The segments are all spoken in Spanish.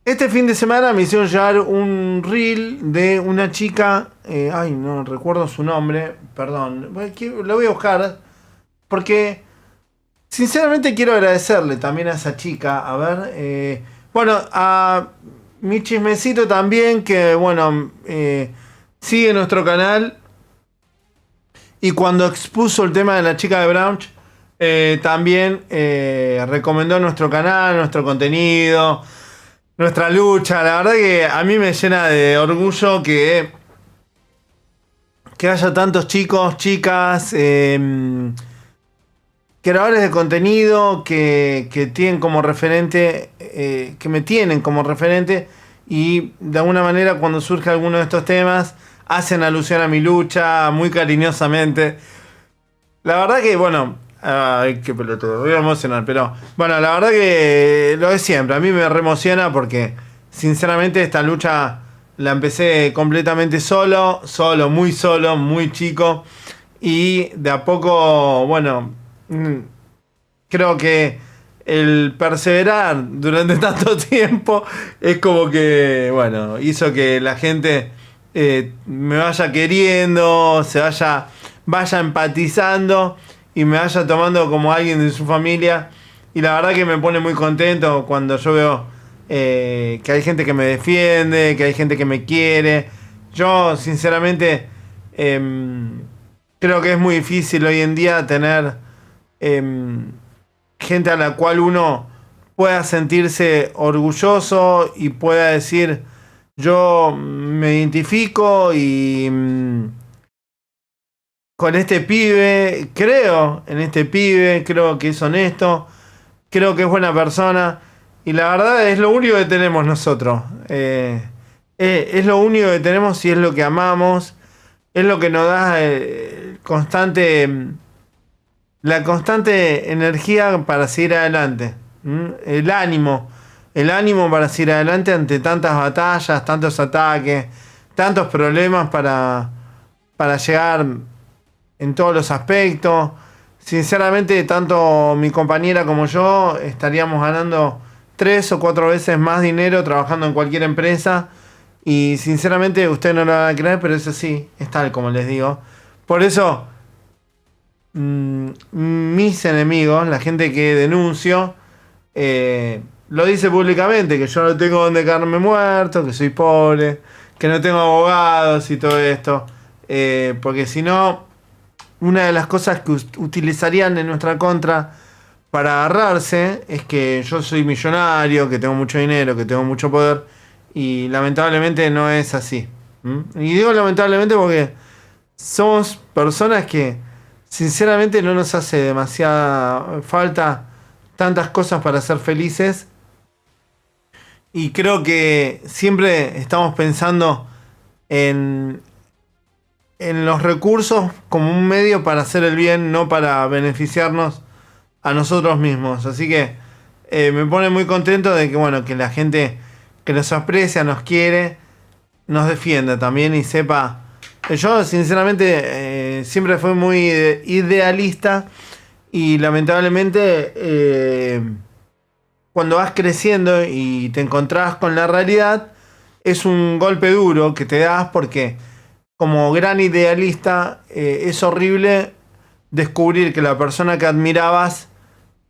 Este fin de semana me hicieron llegar un reel de una chica, no recuerdo su nombre, perdón, lo voy a buscar, porque sinceramente quiero agradecerle también a esa chica, a ver, a mi chismecito también, que sigue nuestro canal, y cuando expuso el tema de la chica de Branch, también recomendó nuestro canal, nuestro contenido, nuestra lucha. La verdad que a mí me llena de orgullo que haya tantos chicos, chicas, creadores de contenido que tienen como referente, que me tienen como referente, y de alguna manera cuando surge alguno de estos temas hacen alusión a mi lucha muy cariñosamente. La verdad que, ay, qué pelotudo, voy a emocionar, pero bueno, la verdad que lo de siempre, a mí me re emociona porque sinceramente esta lucha la empecé completamente solo, muy chico, y de a poco, creo que el perseverar durante tanto tiempo es como que, hizo que la gente me vaya queriendo, vaya empatizando y me vaya tomando como alguien de su familia. Y la verdad que me pone muy contento cuando yo veo que hay gente que me defiende, que hay gente que me quiere. Yo, sinceramente, creo que es muy difícil hoy en día tener gente a la cual uno pueda sentirse orgulloso y pueda decir, yo me identifico y con este pibe, creo en este pibe, creo que es honesto, creo que es buena persona, y la verdad es lo único que tenemos nosotros. Es lo único que tenemos y es lo que amamos, es lo que nos da la constante energía para seguir adelante. El ánimo para seguir adelante ante tantas batallas, tantos ataques, tantos problemas para llegar en todos los aspectos. Sinceramente, tanto mi compañera como yo estaríamos ganando 3 o 4 veces más dinero trabajando en cualquier empresa. Y sinceramente, ustedes no lo van a creer, pero es así, es tal como les digo. Por eso, mis enemigos, la gente que denuncio, lo dice públicamente, que yo no tengo donde quedarme muerto, que soy pobre, que no tengo abogados y todo esto. Porque si no, una de las cosas que utilizarían en nuestra contra para agarrarse es que yo soy millonario, que tengo mucho dinero, que tengo mucho poder, y lamentablemente no es así. Y digo lamentablemente porque somos personas que sinceramente no nos hace demasiada falta tantas cosas para ser felices, y creo que siempre estamos pensando en los recursos como un medio para hacer el bien, no para beneficiarnos a nosotros mismos. Así que me pone muy contento de que la gente que nos aprecia, nos quiere, nos defienda también y sepa. Yo sinceramente siempre fui muy idealista, y lamentablemente cuando vas creciendo y te encontrás con la realidad, es un golpe duro que te das porque como gran idealista es horrible descubrir que la persona que admirabas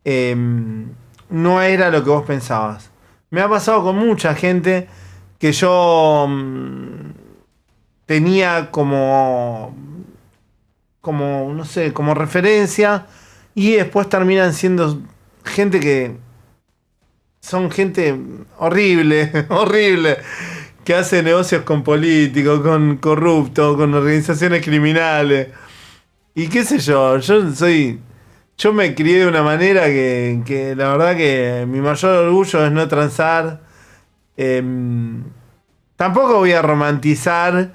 no era lo que vos pensabas. Me ha pasado con mucha gente que yo tenía no sé, como referencia, y después terminan siendo gente que son gente horrible, horrible, que hace negocios con políticos, con corruptos, con organizaciones criminales. Y qué sé yo me crié de una manera que la verdad que mi mayor orgullo es no transar. Tampoco voy a romantizar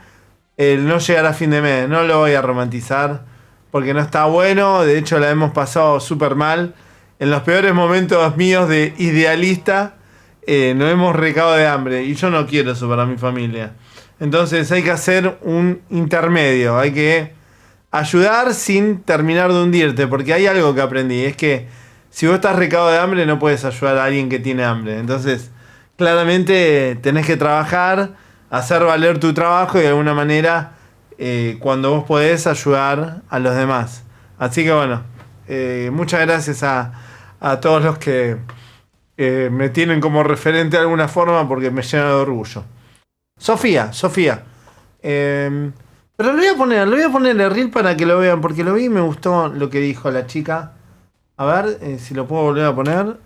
el no llegar a fin de mes, no lo voy a romantizar porque no está bueno. De hecho, la hemos pasado súper mal. En los peores momentos míos de idealista, nos hemos recado de hambre, y yo no quiero eso para mi familia. Entonces hay que hacer un intermedio, hay que ayudar sin terminar de hundirte, porque hay algo que aprendí, es que si vos estás recado de hambre no puedes ayudar a alguien que tiene hambre. Entonces, claramente tenés que trabajar, hacer valer tu trabajo y de alguna manera, cuando vos podés, ayudar a los demás. Así que bueno, muchas gracias a todos los que me tienen como referente de alguna forma porque me llena de orgullo. Sofía. Pero lo voy a poner el reel para que lo vean, porque lo vi y me gustó lo que dijo la chica. A ver si lo puedo volver a poner.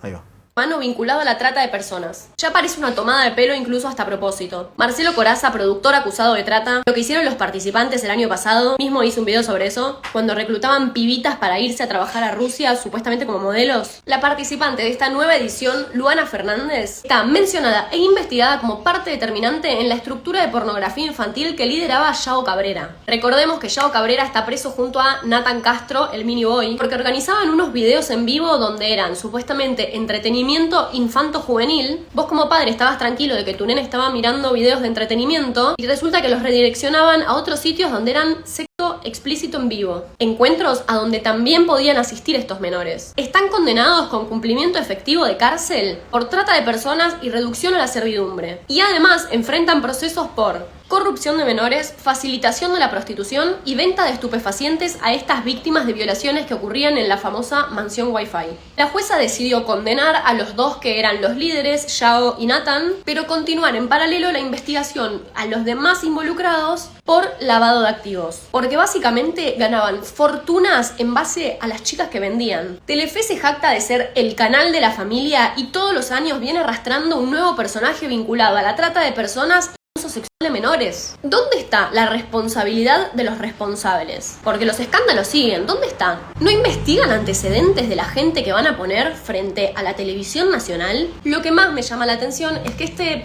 Ahí va. Mano vinculado a la trata de personas. Ya parece una tomada de pelo incluso hasta a propósito. Marcelo Corazza, productor acusado de trata, lo que hicieron los participantes el año pasado, mismo hizo un video sobre eso, cuando reclutaban pibitas para irse a trabajar a Rusia, supuestamente como modelos. La participante de esta nueva edición, Luana Fernández, está mencionada e investigada como parte determinante en la estructura de pornografía infantil que lideraba Yao Cabrera. Recordemos que Yao Cabrera está preso junto a Nathan Castro, el mini boy, porque organizaban unos videos en vivo donde eran supuestamente entretenimiento infanto-juvenil. Vos como padre estabas tranquilo de que tu nene estaba mirando videos de entretenimiento y resulta que los redireccionaban a otros sitios donde eran sexo explícito en vivo. Encuentros a donde también podían asistir estos menores. Están condenados con cumplimiento efectivo de cárcel por trata de personas y reducción a la servidumbre. Y además enfrentan procesos por corrupción de menores, facilitación de la prostitución y venta de estupefacientes a estas víctimas de violaciones que ocurrían en la famosa mansión Wi-Fi. La jueza decidió condenar a los dos que eran los líderes, Yao y Nathan, pero continuar en paralelo la investigación a los demás involucrados por lavado de activos. Porque básicamente ganaban fortunas en base a las chicas que vendían. Telefe se jacta de ser el canal de la familia y todos los años viene arrastrando un nuevo personaje vinculado a la trata de personas uso sexual de menores. ¿Dónde está la responsabilidad de los responsables? Porque los escándalos siguen. ¿Dónde están? ¿No investigan antecedentes de la gente que van a poner frente a la televisión nacional? Lo que más me llama la atención es que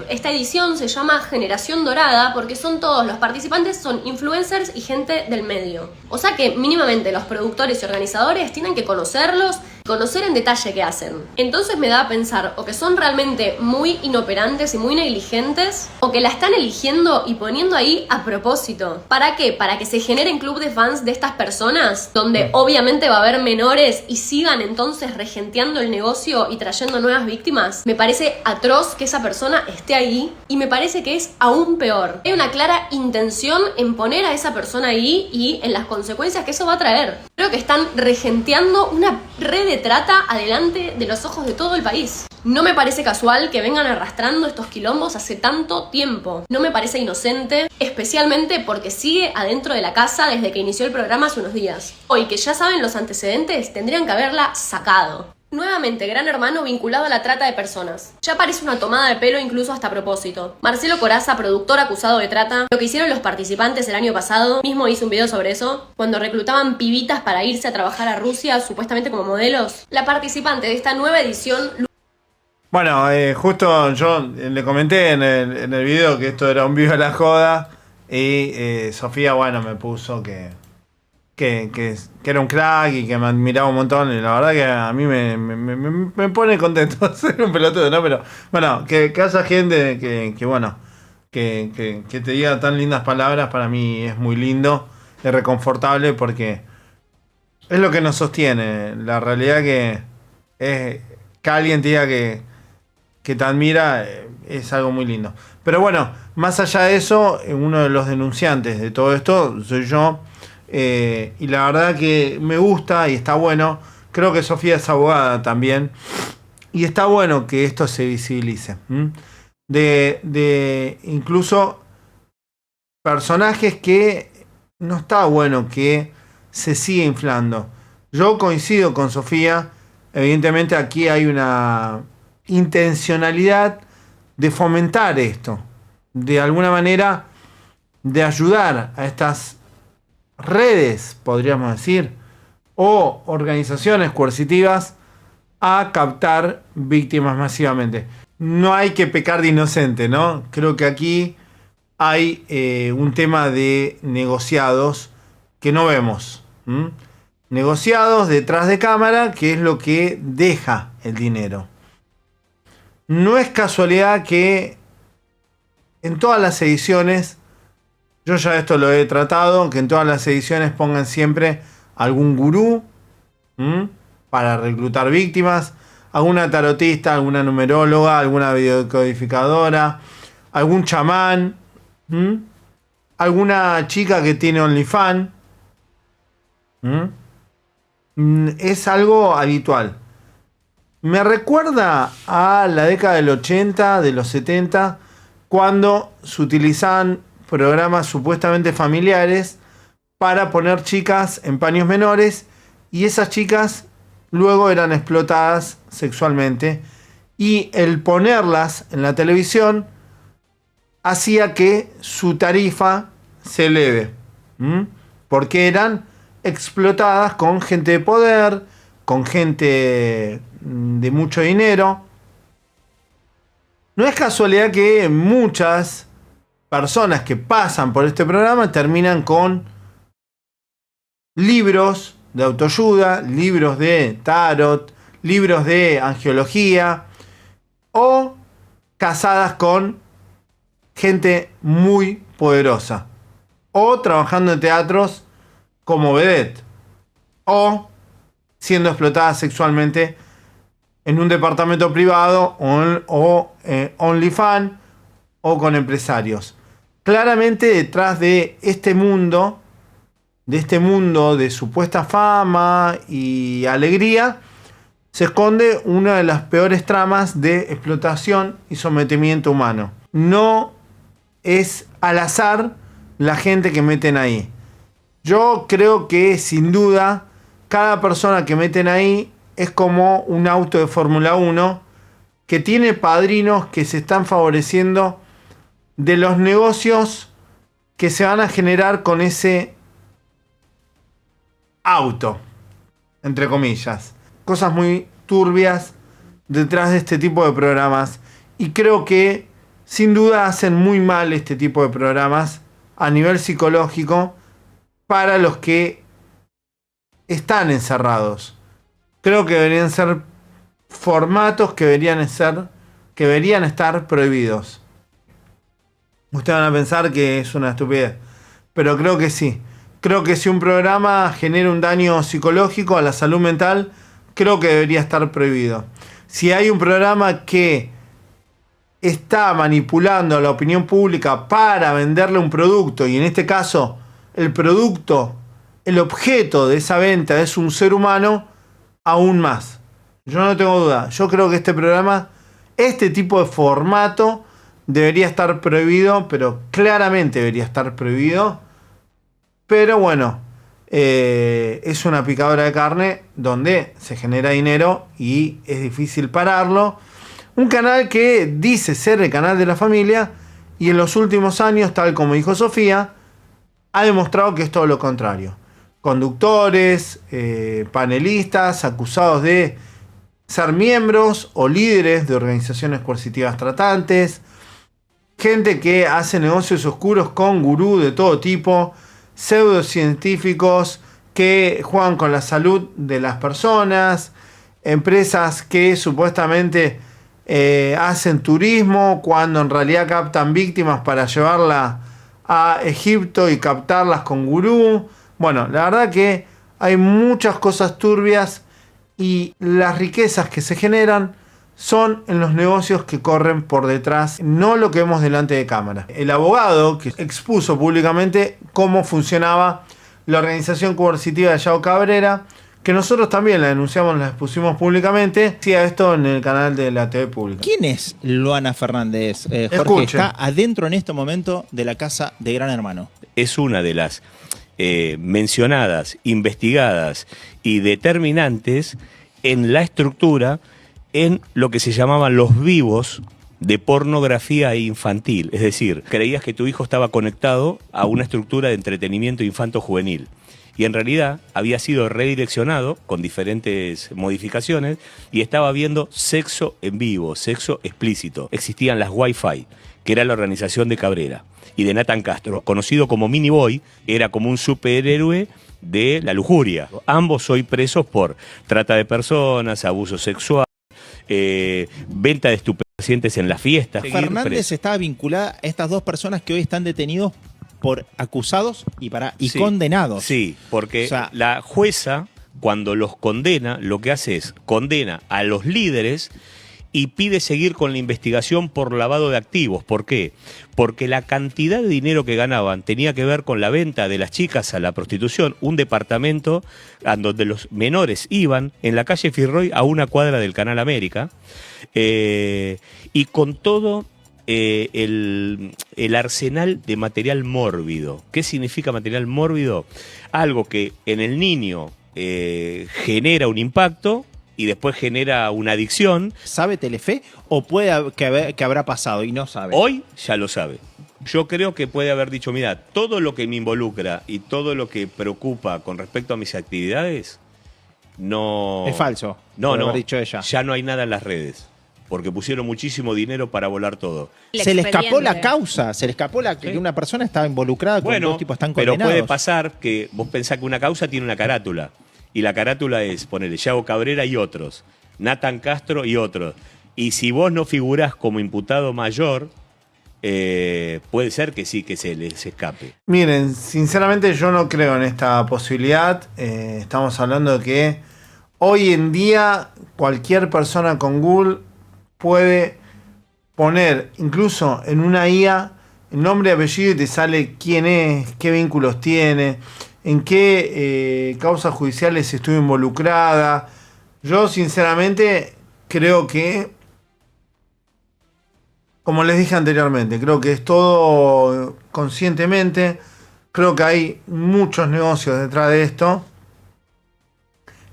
esta edición se llama Generación Dorada porque son todos los participantes, son influencers y gente del medio. O sea que mínimamente los productores y organizadores tienen que conocerlos, conocer en detalle qué hacen. Entonces me da a pensar o que son realmente muy inoperantes y muy negligentes o que la están eligiendo y poniendo ahí a propósito. ¿Para qué? Para que se generen club de fans de estas personas donde obviamente va a haber menores y sigan entonces regenteando el negocio y trayendo nuevas víctimas. Me parece atroz que esa persona esté ahí y me parece que es aún peor. Hay una clara intención en poner a esa persona ahí y en las consecuencias que eso va a traer. Creo que están regenteando una red de trata adelante de los ojos de todo el país. No me parece casual que vengan arrastrando estos quilombos hace tanto tiempo. No me parece inocente, especialmente porque sigue adentro de la casa desde que inició el programa hace unos días. Hoy que ya saben los antecedentes, tendrían que haberla sacado. Nuevamente, Gran Hermano vinculado a la trata de personas. Ya parece una tomada de pelo incluso hasta a propósito. Marcelo Corazza, productor acusado de trata, lo que hicieron los participantes el año pasado, mismo hizo un video sobre eso, cuando reclutaban pibitas para irse a trabajar a Rusia, supuestamente como modelos. La participante de esta nueva edición... Bueno, justo yo le comenté en el video que esto era un video de la joda y Sofía, bueno, me puso que era un crack y que me admiraba un montón y la verdad que a mí me pone contento ser un pelotudo, ¿no? Pero bueno, que haya gente que te diga tan lindas palabras para mí es muy lindo, es reconfortable porque es lo que nos sostiene. La realidad que es que alguien te diga que te admira es algo muy lindo. Pero bueno, más allá de eso, uno de los denunciantes de todo esto soy yo. Y la verdad que me gusta y está bueno. Creo que Sofía es abogada también. Y está bueno que esto se visibilice. De incluso personajes que no está bueno que se siga inflando. Yo coincido con Sofía. Evidentemente aquí hay una intencionalidad de fomentar esto, de alguna manera de ayudar a estas redes, podríamos decir, o organizaciones coercitivas a captar víctimas masivamente. No hay que pecar de inocente, ¿no? Creo que aquí hay un tema de negociados que no vemos. Negociados detrás de cámara, que es lo que deja el dinero. No es casualidad que en todas las ediciones, yo ya esto lo he tratado, que en todas las ediciones pongan siempre algún gurú para reclutar víctimas, alguna tarotista, alguna numeróloga, alguna videocodificadora, algún chamán, alguna chica que tiene OnlyFans. Es algo habitual. Me recuerda a la década del 80, de los 70, cuando se utilizaban programas supuestamente familiares para poner chicas en paños menores, y esas chicas luego eran explotadas sexualmente, y el ponerlas en la televisión hacía que su tarifa se eleve, porque eran explotadas con gente de poder, con gente de mucho dinero. No es casualidad que muchas personas que pasan por este programa terminan con libros de autoayuda, libros de tarot, libros de angiología, o casadas con gente muy poderosa, o trabajando en teatros como vedette, o siendo explotadas sexualmente en un departamento privado o OnlyFans, o con empresarios. Claramente detrás de este mundo de supuesta fama y alegría, se esconde una de las peores tramas de explotación y sometimiento humano. No es al azar la gente que meten ahí. Yo creo que sin duda cada persona que meten ahí es como un auto de Fórmula 1 que tiene padrinos que se están favoreciendo de los negocios que se van a generar con ese auto, entre comillas. Cosas muy turbias detrás de este tipo de programas, y creo que sin duda hacen muy mal este tipo de programas a nivel psicológico para los que están encerrados. Creo que deberían ser formatos que deberían estar prohibidos. Ustedes van a pensar que es una estupidez, pero creo que sí. Creo que si un programa genera un daño psicológico a la salud mental, creo que debería estar prohibido. Si hay un programa que está manipulando a la opinión pública para venderle un producto, y en este caso el producto, el objeto de esa venta es un ser humano, aún más. Yo no tengo duda. Yo creo que este programa, este tipo de formato, debería estar prohibido, pero claramente debería estar prohibido. Pero bueno, es una picadora de carne donde se genera dinero y es difícil pararlo. Un canal que dice ser el canal de la familia, y en los últimos años, tal como dijo Sofía, ha demostrado que es todo lo contrario. Conductores, panelistas acusados de ser miembros o líderes de organizaciones coercitivas tratantes, gente que hace negocios oscuros con gurú de todo tipo, pseudocientíficos que juegan con la salud de las personas, empresas que supuestamente hacen turismo cuando en realidad captan víctimas para llevarla a Egipto y captarlas con gurú. Bueno, la verdad que hay muchas cosas turbias, y las riquezas que se generan son en los negocios que corren por detrás, no lo que vemos delante de cámara. El abogado que expuso públicamente cómo funcionaba la organización coercitiva de Yao Cabrera, que nosotros también la denunciamos, la expusimos públicamente, hacía esto en el canal de la TV pública. ¿Quién es Luana Fernández? Jorge, Escuche. está adentro en este momento de la casa de Gran Hermano. Es una de las mencionadas, investigadas y determinantes en la estructura, en lo que se llamaban los vivos de pornografía infantil. Es decir, creías que tu hijo estaba conectado a una estructura de entretenimiento infanto-juvenil. Y en realidad había sido redireccionado con diferentes modificaciones y estaba viendo sexo en vivo, sexo explícito. Existían las Wi-Fi, que era la organización de Cabrera, y de Nathan Castro, conocido como Mini Boy, era como un superhéroe de la lujuria. Ambos hoy presos por trata de personas, abuso sexual, venta de estupefacientes en las fiestas. Fernández estaba vinculada a estas dos personas que hoy están detenidos por acusados y Sí, condenados. Sí, porque O sea, la jueza cuando los condena, lo que hace es condena a los líderes y pide seguir con la investigación por lavado de activos. ¿Por qué? Porque la cantidad de dinero que ganaban tenía que ver con la venta de las chicas a la prostitución, un departamento a donde los menores iban en la calle Firroy a una cuadra del Canal América, y con todo el arsenal de material mórbido. ¿Qué significa material mórbido? Algo que en el niño genera un impacto y después genera una adicción. ¿Sabe Telefe o puede que habrá pasado y no sabe? Hoy ya lo sabe. Yo creo que puede haber dicho, mira, todo lo que me involucra y todo lo que preocupa con respecto a mis actividades, no... Es falso. No, puede no, haber dicho ella. ya no hay nada en las redes, porque pusieron muchísimo dinero para volar todo. Se le escapó la expediente. causa, se le escapó que una persona estaba involucrada con dos tipos tan pero condenados. puede pasar que vos pensás que una causa tiene una carátula, y la carátula es, ponele, Yago Cabrera y otros, Nathan Castro y otros. Y si vos no figurás como imputado mayor, puede ser que sí, que se les escape. Miren, sinceramente yo no creo en esta posibilidad. Estamos hablando de que hoy en día cualquier persona con Google puede poner, incluso en una IA, el nombre y apellido y te sale quién es, qué vínculos tiene, en qué causas judiciales estuvo involucrada. Yo sinceramente creo que, como les dije anteriormente, creo que es todo conscientemente. Creo que hay muchos negocios detrás de esto.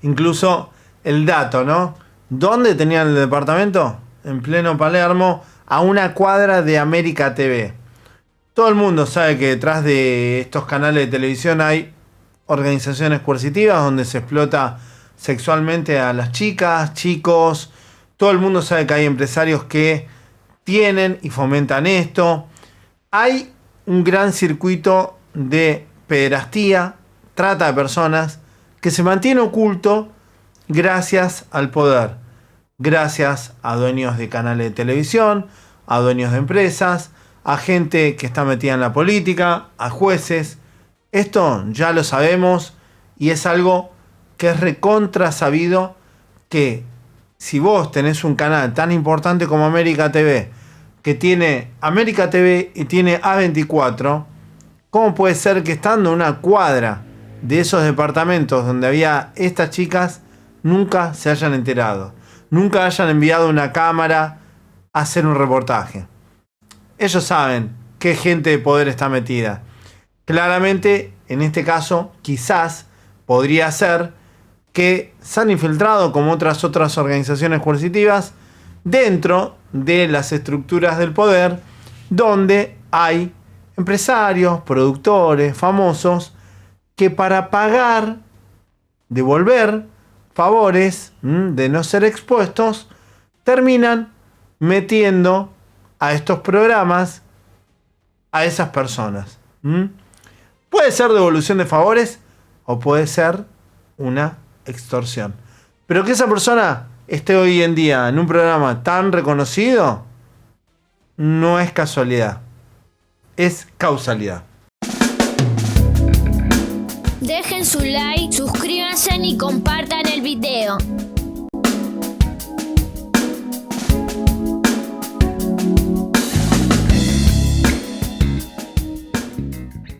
Incluso el dato, ¿no? ¿Dónde tenían el departamento? En pleno Palermo, a una cuadra de América TV. Todo el mundo sabe que detrás de estos canales de televisión hay organizaciones coercitivas donde se explota sexualmente a las chicas, chicos. Todo el mundo sabe que hay empresarios que tienen y fomentan esto. Hay un gran circuito de pederastía, trata de personas, que se mantiene oculto gracias al poder, gracias a dueños de canales de televisión, a dueños de empresas, a gente que está metida en la política, a jueces. Esto ya lo sabemos y es algo que es recontra sabido, que si vos tenés un canal tan importante como América TV, que tiene América TV y tiene A24, ¿cómo puede ser que estando en una cuadra de esos departamentos donde había estas chicas nunca se hayan enterado? Nunca hayan enviado una cámara a hacer un reportaje. Ellos saben qué gente de poder está metida. Claramente, en este caso, quizás podría ser que se han infiltrado como otras organizaciones coercitivas dentro de las estructuras del poder, donde hay empresarios, productores, famosos, que para pagar, devolver favores de no ser expuestos, terminan metiendo a estos programas a esas personas. Puede ser devolución de favores o puede ser una extorsión. Pero que esa persona esté hoy en día en un programa tan reconocido no es casualidad, es causalidad. Dejen su like, suscríbanse y compartan el video.